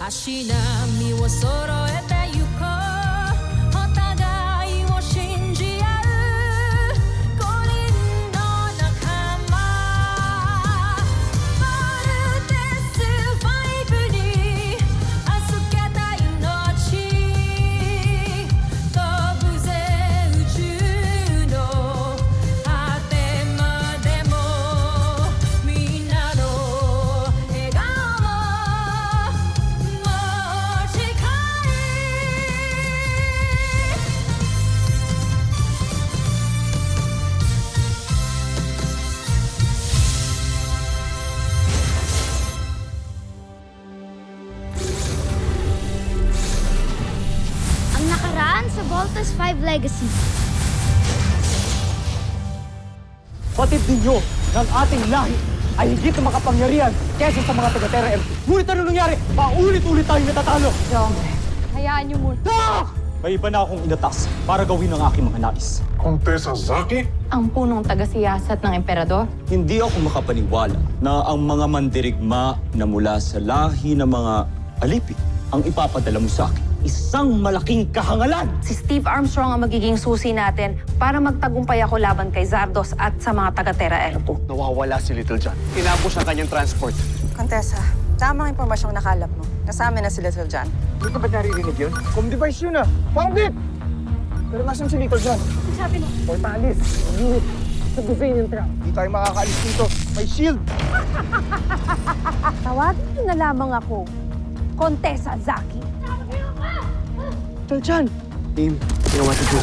足並みを揃えてゆこうお互いを信じ合う五人の仲間まるでスファイブに預けた命飛ぶぜ宇宙の果てまでもみんなの笑顔も持ち帰Ang nakaraan sa Voltas 5 Legacy. Batid ninyo ng ating lahi ay higit na makapangyarihan kesa sa mga taga-Terra M. Ngunit ano nangyari? Paulit-ulit tayong natatalo. Hayaan niyo muna. Ah! May iba na akong inatas para gawin ang aking mga nais. Kontesa Zaki? Ang punong taga-siyasat ng emperador? Hindi ako makapaniwala na ang mga mandirigma na mula sa lahi ng mga alipin ang ipapadala mo sa akin. Isang malaking kahangalan! Si Steve Armstrong ang magiging susi natin para magtagumpay ako laban kay Zardos at sa mga taga-Terra L2. Nawawala si Little John. Tinapos ang kanyang transport. Contessa, tamang impormasyong nakalap mo. Kasama na si Little John. Hindi ka ba naririnig yun? Home device yun ah! Found it! Pero nasan si Little John? Ang sabi mo? Portalis, unit, sa Brazilian truck. Hindi tayo makakaalis dito. May shield! Tawagin niyo na lamang ako, Kontesa Zaki. Little John! Team, you know what to do.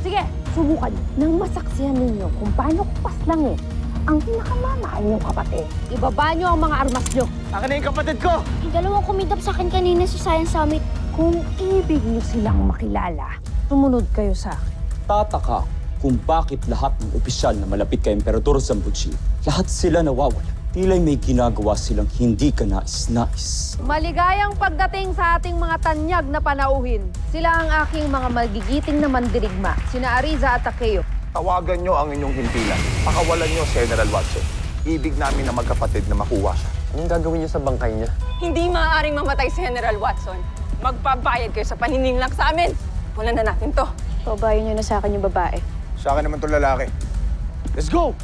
Sige, subukan niyo. Nang masaksihan ninyo kung paano kupas lang ang pinakamamahal niyong kapatid. Ibaba niyo ang mga armas niyo. Akin na yung kapatid ko! Yung dalawang kumidap sa akin kanina sa Science Summit. Kung ibig niyo silang makilala, sumunod kayo sa akin. Tataka kung bakit lahat ng opisyal na malapit kay Emperador Zambuchi, lahat sila nawawala. Tila'y may ginagawa silang hindi ka nais-nais. Maligayang pagdating sa ating mga tanyag na panauhin. Sila ang aking mga magigiting na mandirigma, sina Ariza at Takeo. Tawagan nyo ang inyong himpilan. Pakawalan nyo si General Watson. Ibig namin na magkapatid na makuha siya. Anong gagawin niyo sa bangkay niya? Hindi maaaring mamatay si General Watson. Magpabayad kayo sa panininglang sa amin. Wala na natin to. Pabayan niyo na sa akin yung babae. Sa akin naman itong lalaki. Let's go!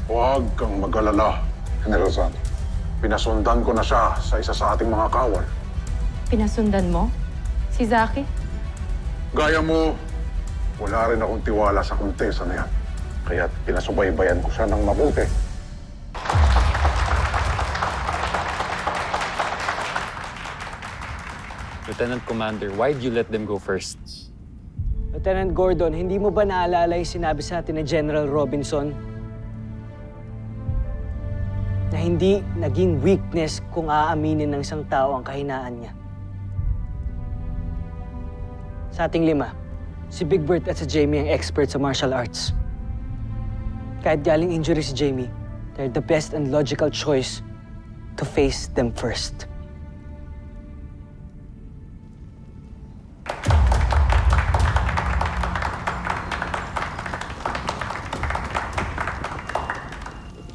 Huwag kang mag-alala, General Zan. Pinasundan ko na siya sa isa sa ating mga kawal. Pinasundan mo? Si Zaki? Gaya mo, wala rin akong tiwala sa kontesa na yan. Kaya't pinasubaybayan ko siya ng mabuti. Lieutenant Commander, why'd you let them go first? Lieutenant Gordon, hindi mo ba naalala yung sinabi sa atin ni General Robinson? Na hindi naging weakness kung aaminin ng isang tao ang kahinaan niya. Sa ating lima, si Big Bird at si Jamie ang expert sa martial arts. Kahit galing injury si Jamie, they're the best and logical choice to face them first.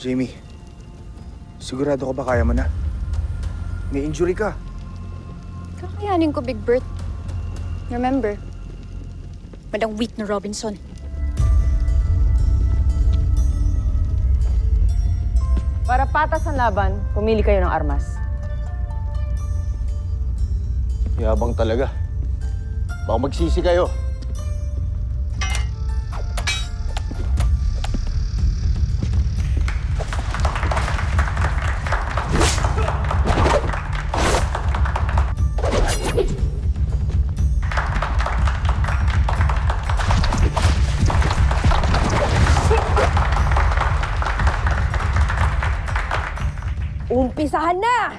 Jamie, sigurado ka ba kaya mo na? May injury ka. Kakayanin ko, Big Bird. Remember, walang weak na Robinson. Para patas ang laban, pumili kayo ng armas. Yabang talaga. Baka magsisi kayo. Umpisahan na!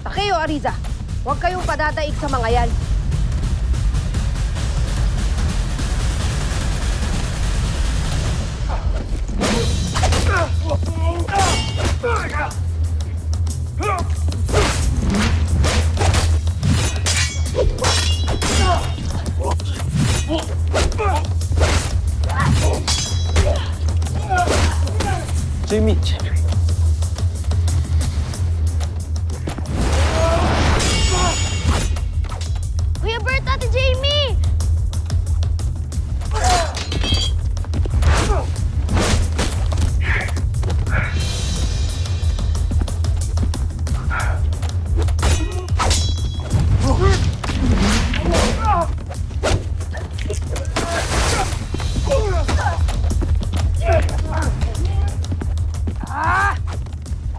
Takeo, Ariza, huwag kayong padadaig sa mga yan. Jamie! Kuya Bert, Ate Jamie!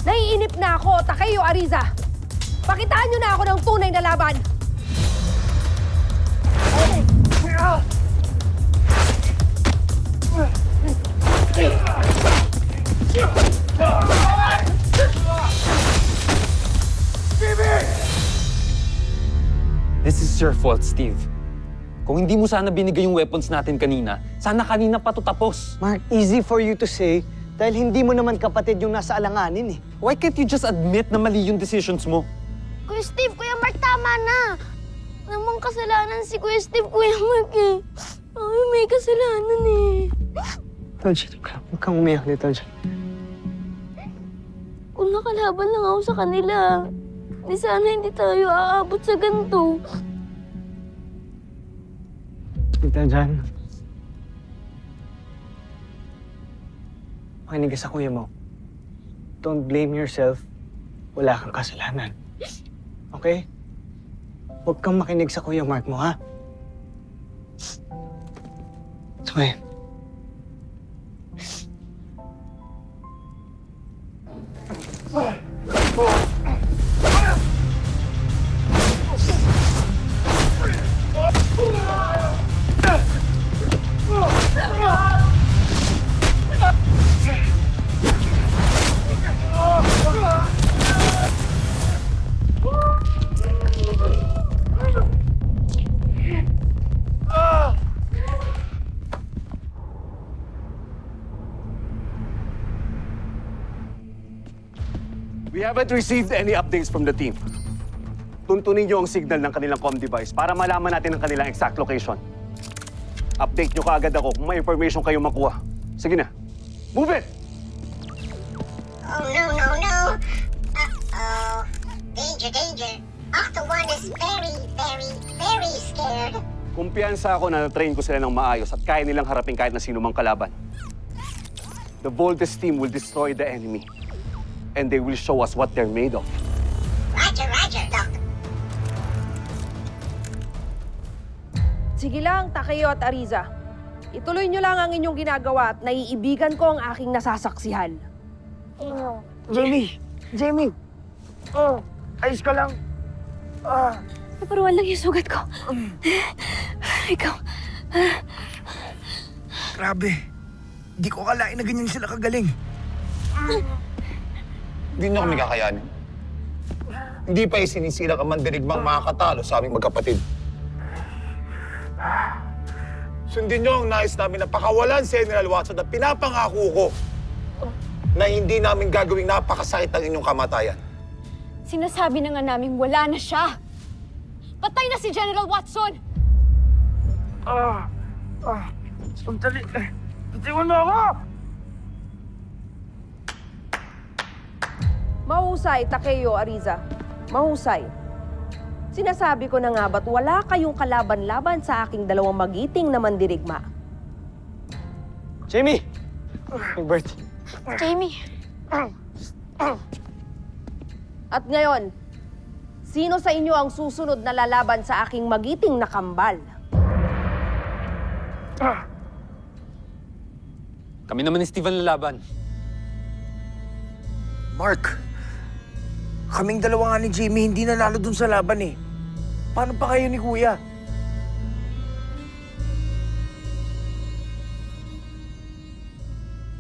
Naiinip na ako, Takeo Ariza. Pakitaan niyo na ako ng tunay na laban. This is your fault, Steve. Kung hindi mo sana binigay yung weapons natin kanina, sana kanina pa to tapos. Mark, easy for you to say dahil hindi mo naman kapatid yung nasa alanganin eh. Why can't you just admit na mali yung decisions mo? Kuya Steve, Kuya Mark, tama na. Namang kasalanan si Kuya Steve, Kuya Mark eh. Ay, may kasalanan eh. Tolja, huwag kang umiyak ni Tolja. Kung nakalaban lang ako sa kanila, di sana hindi tayo aabot sa ganito. Tita Jan. Makinig ka sa kuya mo. Don't blame yourself. Wala kang kasalanan. Okay? Huwag kang makinig sa kuya Mark mo, ha? Okay. We haven't received any updates from the team. Tuntunin niyo ang signal ng kanilang comm device para malaman natin ang kanilang exact location. Update niyo kaagad ako kung may information kayo makuha. Sige na. Move it! Oh, no. Uh-oh. Danger. Octo One is very scared. Kumpiyansa ako na na-train ko sila ng maayos at kaya nilang harapin kahit na sino mang kalaban. The Voltes team will destroy the enemy. And they will show us what they're made of. Roger, Doc. Sige lang, Takeo at Ariza. Ituloy niyo lang ang inyong ginagawa at naiibigan ko ang aking nasasaksihan. Jamie! Ayos ka lang. Naparuan lang yung sugat ko. Ikaw. Grabe. Hindi ko akalain na ganyan sila kagaling. Hindi nyo kami kakayanin. Hindi pa isinisila ka mandirigmang makakatalo sa aming magkapatid. Sundin nyo ang nais namin na pakawalan si General Watson at pinapangako ko na hindi namin gagawing napakasakit ang inyong kamatayan. Sinasabi na nga namin wala na siya. Patay na si General Watson! Sandali. Bitiwan mo ako! Mahusay, Takeo Ariza. Mahusay. Sinasabi ko na nga ba't wala kayong kalaban-laban sa aking dalawang magiting na mandirigma? Jamie! Bert. Jamie. At ngayon, sino sa inyo ang susunod na lalaban sa aking magiting na kambal? Kami naman ni Steve ang lalaban. Mark, kaming dalawa nga ni Jamie hindi nanalo dun sa laban eh. Paano pa kayo ni Kuya?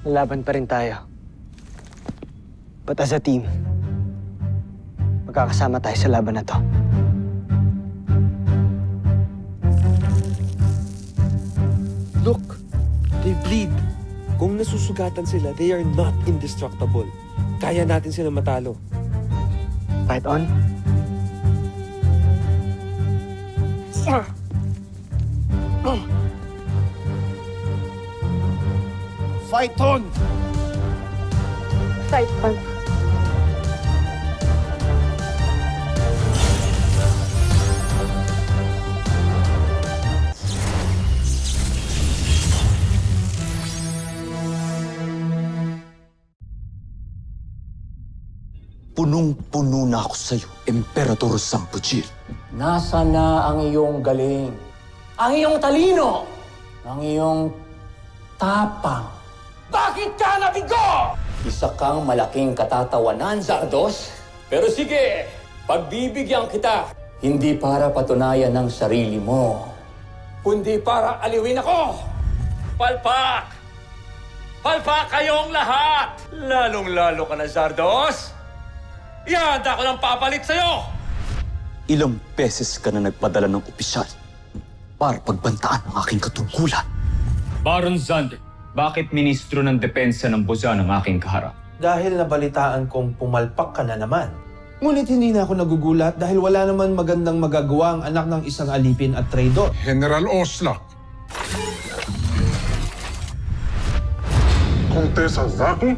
Lalaban pa rin tayo. But as a team, magkakasama tayo sa laban na to. Look, they bleed. Kung nasusugatan sila, they are not indestructible. Kaya natin sila matalo. Fight on? Fight on! Type 5. Punong-puno na ako sa'yo, Emperador Sampujil. Nasaan na ang iyong galing? Ang iyong talino? Ang iyong tapang? Bakit ka nabigo? Isa kang malaking katatawanan, Zardos. Pero sige, pagbibigyan kita. Hindi para patunayan ng sarili mo, kundi para aliwin ako. Palpak! Palpak kayong lahat! Lalong-lalo ka na, Zardos. Ihanda ko ng papalit sa'yo! Ilang beses ka na nagpadala ng opisyal para pagbantaan ang aking katungkulan. Baron Zand, bakit ministro ng depensa ng Buzan ang aking kaharap? Dahil nabalitaan kong pumalpak ka na naman. Ngunit hindi na ako nagugulat dahil wala naman magandang magagawa ang anak ng isang alipin at traidor. General Oslak. Contessa Zaki?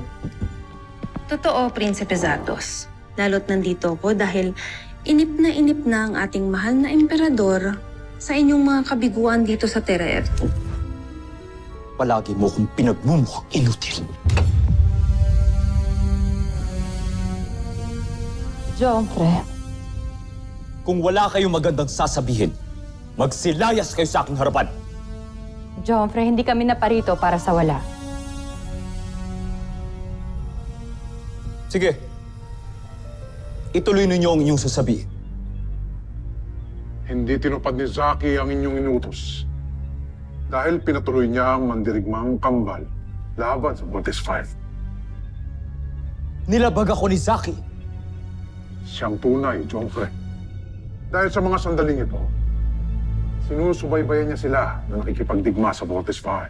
Totoo, Prinsipe Zardos. Lalo't nandito ko dahil inip na ang ating mahal na emperador sa inyong mga kabiguan dito sa Terra Erto. Palagi mo kong pinagmumukhang inutil. Joffre. Kung wala kayong magandang sasabihin, magsilayas kayo sa aking harapan. Joffre, hindi kami naparito para sa wala. Sige. Ituloy ninyo ang inyong sasabihin. Hindi tinupad ni Zaki ang inyong inutos. Dahil pinatuloy niya ang mandirigmang kambal laban sa Voltes 5. Nilabag ako ni Zaki. Siyang tunay, Joffre. Dahil sa mga sandaling ito, sinusubaybayan niya sila na nakikipagdigma sa Voltes 5.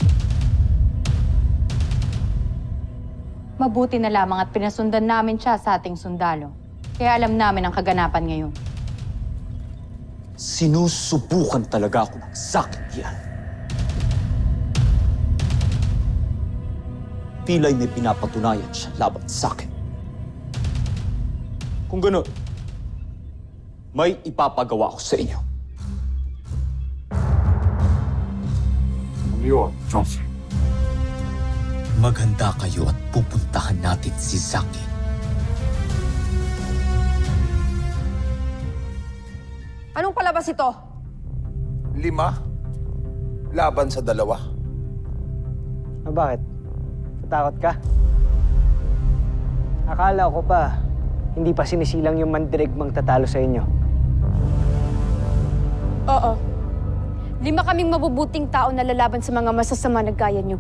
Mabuti na lamang at pinasundan namin siya sa ating sundalo. Kaya alam namin ang kaganapan ngayon. Sinusubukan talaga ako ng sakit yan. Pila'y may pinapatunayan siya laban sa akin. Kung gano'n, may ipapagawa ko sa inyo. Ano yun, Joffre? Maghanda kayo at pupuntahan natin si Zaki. Anong palabas ito? 5? Laban sa 2? Bakit? Natakot ka? Akala ko pa, hindi pa sinisilang yung mandirigmang tatalo sa inyo. Oo. 5 kaming mabubuting tao na lalaban sa mga masasama na gaya niyo.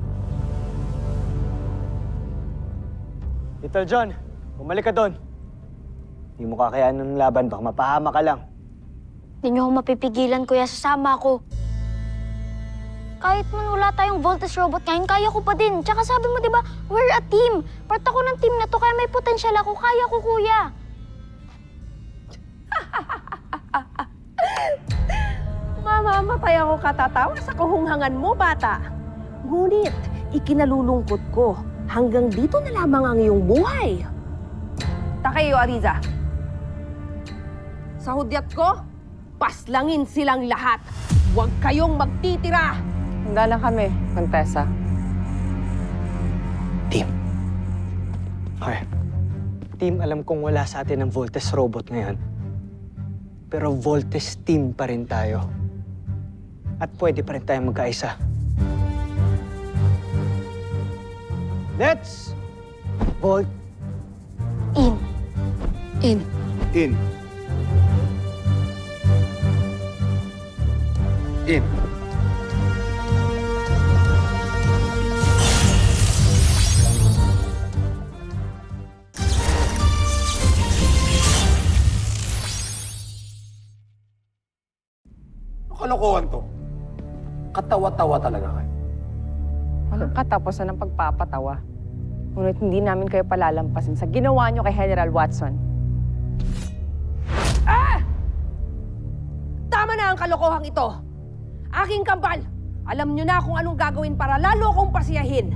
Little John, bumalik ka doon. Hindi mo kakayanan ng laban, baka mapahama ka lang. Hindi niyo ako mapipigilan, kuya. Sasama ako. Kahit man wala tayong Voltes robot ngayon, kaya ko pa din. Tsaka sabi mo, di ba, we're a team. Part ako ng team na to, kaya may potensyal ako. Kaya ko, kuya. Mamamatay ako katatawa sa kahunghangan mo, bata. Ngunit, ikinalulungkot ko. Hanggang dito na lamang ang iyong buhay. Takayo, Ariza. Sa hudyat ko, paslangin silang lahat. Huwag kayong magtitira. Handa na kami, Contessa. Team. Okay. Team, alam kong wala sa atin ang Voltes robot ngayon. Pero Voltes team pa rin tayo. At pwede pa rin tayong magkaisa. Let's Volt In. in. In. In. Kalokohan to. Katawa-tawa talaga kayo. Walang katapusan ng pagpapatawa. Ngunit hindi namin kayo palalampasin sa ginawa nyo kay General Watson. Tama na ang kalokohang ito. Aking kambal, alam nyo na kung anong gagawin para lalo kong pasiyahin.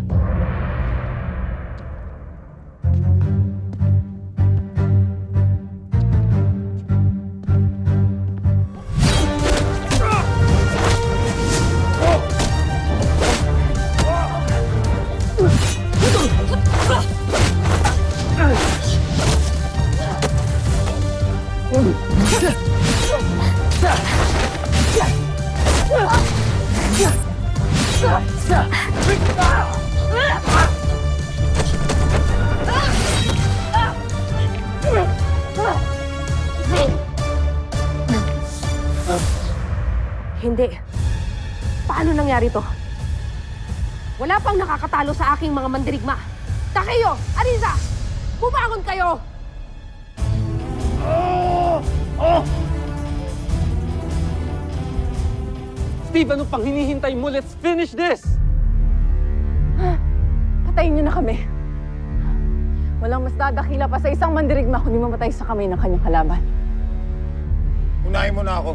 Hindi. Paano nangyari to? Wala pang nakakatalo sa aking mga mandirigma. Takeo! Ariza! Bumangon kayo! Steve, ano pang hinihintay mo? Let's finish this! Patayin niyo na kami. Walang mas dadakila pa sa isang mandirigma kundi mamatay sa kamay ng kanyang kalaban. Unahin mo na ako.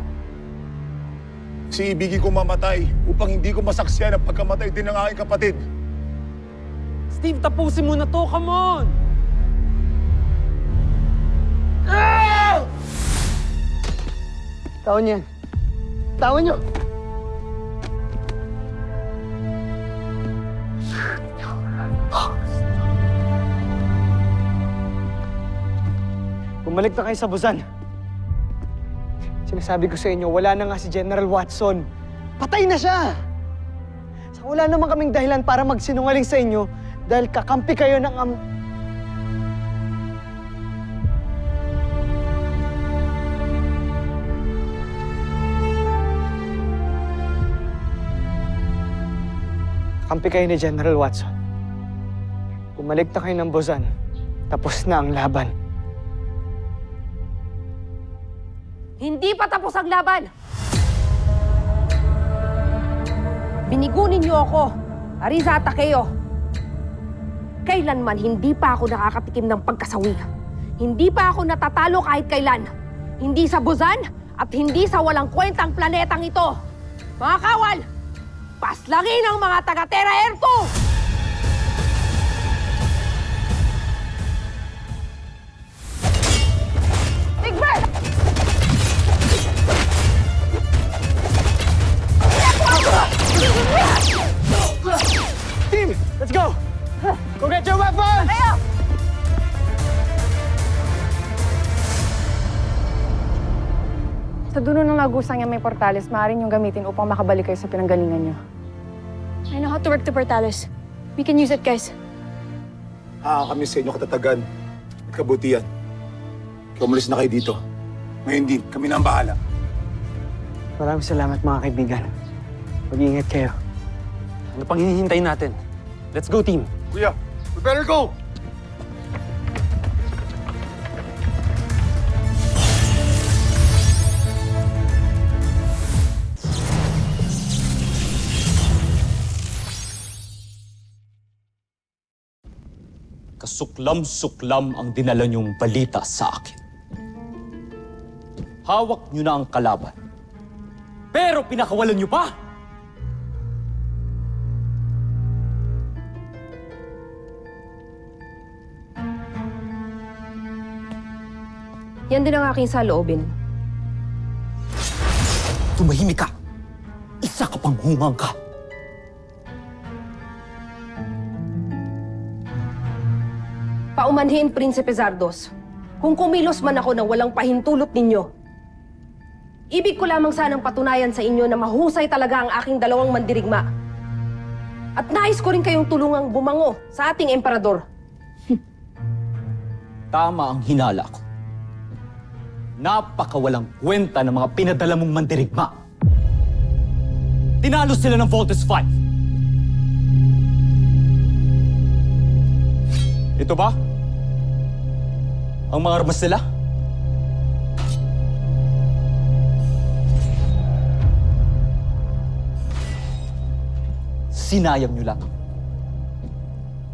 Si ibigin ko mamatay upang hindi ko masaksiyan ang pagkamatay din ng aking kapatid. Steve, tapusin mo na to! Come on! Tawon yan. Tawon nyo! Bumalik na kayo sa Busan. Sinasabi ko sa inyo, wala na nga si General Watson. Patay na siya! Saka wala naman kaming dahilan para magsinungaling sa inyo dahil kakampi kayo ng Kampi kayo ni General Watson. Bumalik na kayo ng Busan. Tapos na ang laban. Hindi pa tapos ang laban! Binigunin niyo ako, Ariza at Takeo. Kailanman hindi pa ako nakakatikim ng pagkasawi. Hindi pa ako natatalo kahit kailan. Hindi sa Busan at hindi sa walang kwentang planetang ito. Mga kawal, paslangin ang mga taga-Terra Air 2! Big Bird! Team, let's go! Go get your weapons! Tayo! Sa dulo ng lagusang niya may portales, maaaring yung gamitin upang makabalik kayo sa pinanggalingan niyo. I know how to work the portales. We can use it, guys. Kami sa inyo katatagan at kabutihan. Kaya umalis na kayo dito. Ngayon din, kami na ang bahala. Maraming salamat mga kaibigan. Mag-iingat kayo. Ano pang hinihintay natin? Let's go, team! Kuya, we better go! Kasuklam-suklam ang dinala niyong balita sa akin. Hawak niyo na ang kalaban. Pero pinakawalan niyo pa! Yan din ang aking saloobin. Tumahimik ka! Isa ka pang hungang ka! Paumanhin, Prinsipe Zardos. Kung kumilos man ako nang walang pahintulot ninyo, ibig ko lamang sanang patunayan sa inyo na mahusay talaga ang aking dalawang mandirigma. At nais ko rin kayong tulungang bumango sa ating emperador. Tama ang hinala ko. Napakawalang kwenta ng mga pinadala mong mandirigma. Tinalo sila ng Voltes 5. Ito ba? Ang mga armas nila? Sinayang nyo lang.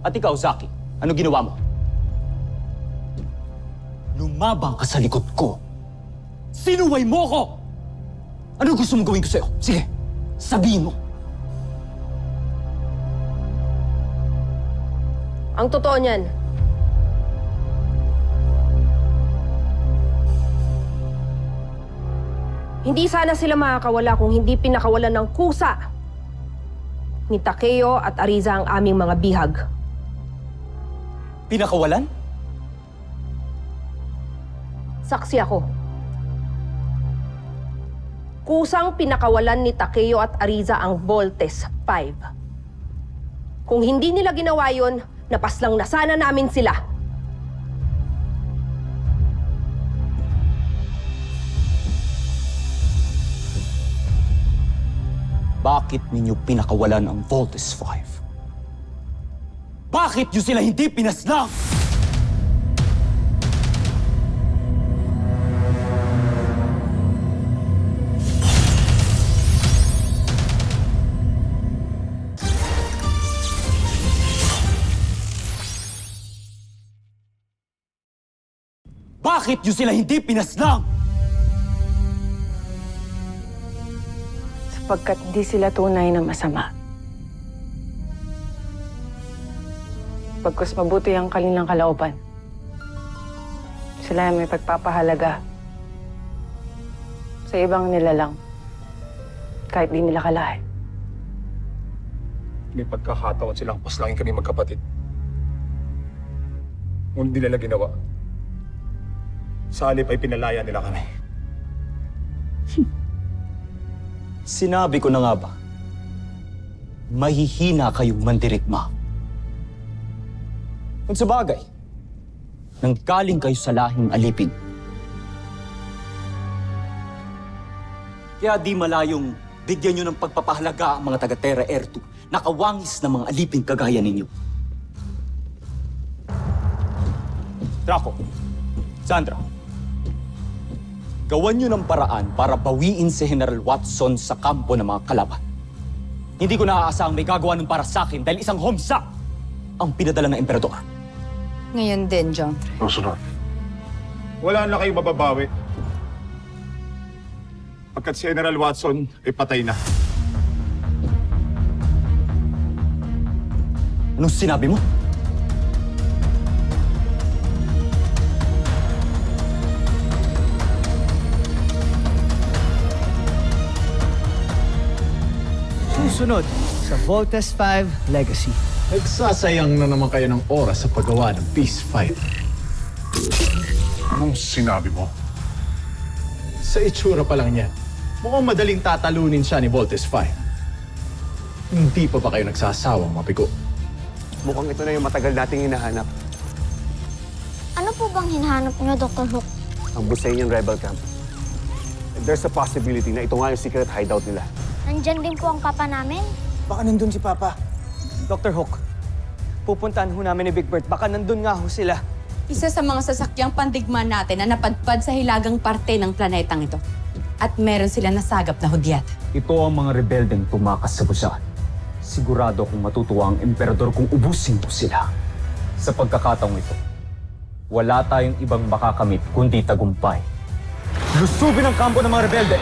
At ikaw, Zaki, ano ginawa mo? Lumabang ka sa likod ko. Sinuway mo ko! Ano gusto mong gawin ko sa'yo? Sige, sabihin mo. Ang totoo niyan, hindi sana sila makakawala kung hindi pinakawalan ng kusa ni Takeo at Ariza ang aming mga bihag. Pinakawalan? Saksi ako. Kusang pinakawalan ni Takeo at Ariza ang Voltes 5. Kung hindi nila ginawa yon, napaslang na sana namin sila. Bakit ninyo pinakawalan ang Voltes 5? Bakit nyo sila hindi pinaslang? Bakit nyo sila hindi pinaslang? Sapagkat di sila tunay na masama. Pagkus mabuti ang kanilang kalooban. Sila ay may pagpapahalaga sa ibang nilalang, kahit di nila kalahin. May pagkakataon silang paslangin kami magkapatid. Ngunit di nila ginawa. Sa halip ay pinalaya nila kami. Sinabi ko na nga ba, mahihina kayong mandirigma. Kung sa bagay, nanggaling kayo sa lahing alipin. Kaya di malayong bigyan nyo ng pagpapahalaga ang mga taga-Terra Air 2, nakawangis na mga alipin kagaya ninyo. Draco, Sandra, gawan nyo ng paraan para bawiin si General Watson sa kampo ng mga kalaban. Hindi ko naaasahang may gagawa nun para sa akin dahil isang homsa ang pinadala ng emperador. Ngayon din, John. Susunod. Wala na kayong mababawi. Pagkat si General Watson ay patay na. Anong sinabi mo? Susunod sa Voltes 5 Legacy. Nagsasayang na naman kayo ng oras sa paggawa ng Peace Fighter. Anong sinabi mo? Sa itsura pa lang niya, mukhang madaling tatalunin siya ni Voltes 5. Hindi pa ba kayo nagsasawang mapigo? Mukhang ito na yung matagal nating hinahanap. Ano po bang hinahanap niyo, Dr. Hook? Ang Busanian Rebel Camp. And there's a possibility na ito nga yung secret hideout nila. Nandyan din po ang papa namin. Baka nandun si Papa. Dr. Hook, pupuntahan ho namin ni Big Bird. Baka nandun nga ho sila. Isa sa mga sasakyang pandigma natin na napadpad sa hilagang parte ng planetang ito. At meron sila nasagap na hudyat. Ito ang mga rebeldeng tumakas sa Busan. Sigurado kung matutuwa ang emperador kung ubusin mo sila. Sa pagkakataong ito, wala tayong ibang makakamit kundi tagumpay. Lusubin ang kampo ng mga rebelde!